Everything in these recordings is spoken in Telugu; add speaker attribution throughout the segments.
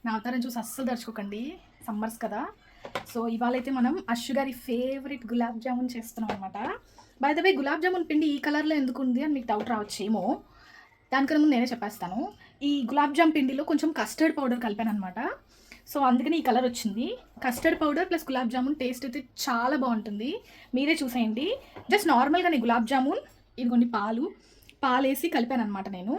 Speaker 1: నా అవతారం చూసి అస్సలు దర్చుకోకండి, సమ్మర్స్ కదా. సో ఇవాళ అయితే మనం అశ్షు గారి ఫేవరెట్ గులాబ్ జామున్ చేస్తున్నాం అనమాట. By the way gulab jamun పిండి ఈ కలర్లో ఎందుకు ఉంది అని మీకు డౌట్ రావచ్చేమో. దానికన్నా ముందు నేనే చెప్పేస్తాను. ఈ గులాబ్ జామ్ పిండిలో కొంచెం కస్టర్డ్ పౌడర్ కలిపాను అనమాట. సో అందుకని ఈ కలర్ వచ్చింది. Custard powder plus gulab jamun taste అయితే చాలా బాగుంటుంది, మీరే చూసేయండి. జస్ట్ నార్మల్గానే గులాబ్ జామున్ ఇదిగోండి పాలేసి కలిపాను అనమాట నేను.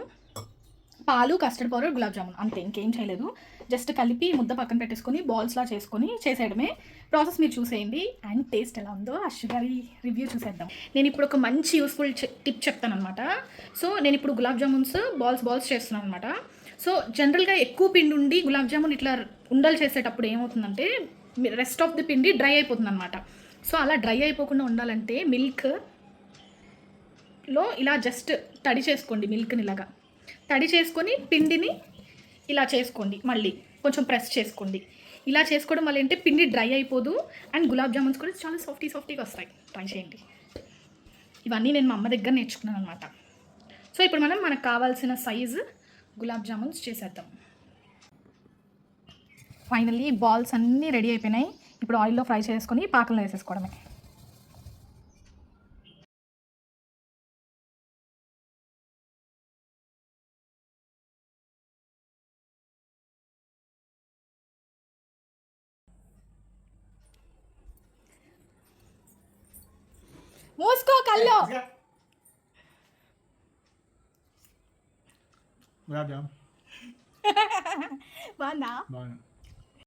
Speaker 1: పాలు, కస్టర్డ్ పౌడర్, గులాబ్ జామున్ అంతే, ఇంకేం చేయలేదు. జస్ట్ కలిపి ముద్ద పక్కన పెట్టేసుకొని బాల్స్లా చేసుకొని చేసేయడమే. ప్రాసెస్ మీరు చూసేయండి అండ్ టేస్ట్ ఎలా ఉందో అశ్షు గారి రివ్యూ చూసేద్దాం. నేను ఇప్పుడు ఒక మంచి యూస్ఫుల్ టిప్ చెప్తాను అనమాట. సో నేను ఇప్పుడు గులాబ్ జామున్స్ బాల్స్ చేస్తున్నాను అనమాట. సో జనరల్గా ఎక్కువ పిండి ఉండి గులాబ్ జామున్ ఇట్లా ఉండలు చేసేటప్పుడు ఏమవుతుందంటే రెస్ట్ ఆఫ్ ది పిండి డ్రై అయిపోతుంది అనమాట. సో అలా డ్రై అయిపోకుండా ఉండాలంటే మిల్క్లో ఇలా జస్ట్ తడి చేసుకోండి. మిల్క్ని ఇలాగా తడి చేసుకొని పిండిని ఇలా చేసుకోండి, మళ్ళీ కొంచెం ప్రెస్ చేసుకోండి. ఇలా చేసుకోవడం వల్ల ఏంటంటే పిండి డ్రై అయిపోదు అండ్ గులాబ్ జామున్స్ కూడా చాలా సాఫ్టీగా వస్తాయి. ట్రై చేయండి. ఇవన్నీ నేను మా అమ్మ దగ్గర నేర్చుకున్నాను అనమాట. సో ఇప్పుడు మనకు కావాల్సిన సైజు గులాబ్ జామున్స్ చేసేద్దాం. ఫైనల్లీ బాల్స్ అన్నీ రెడీ అయిపోయినాయి. ఇప్పుడు ఆయిల్లో ఫ్రై చేసుకొని పాకంలో వేసేసుకోవడమే. మూసుకో కల్లో.
Speaker 2: గులాబ్ జామ్
Speaker 1: బాగుందా?
Speaker 2: బాగుంది.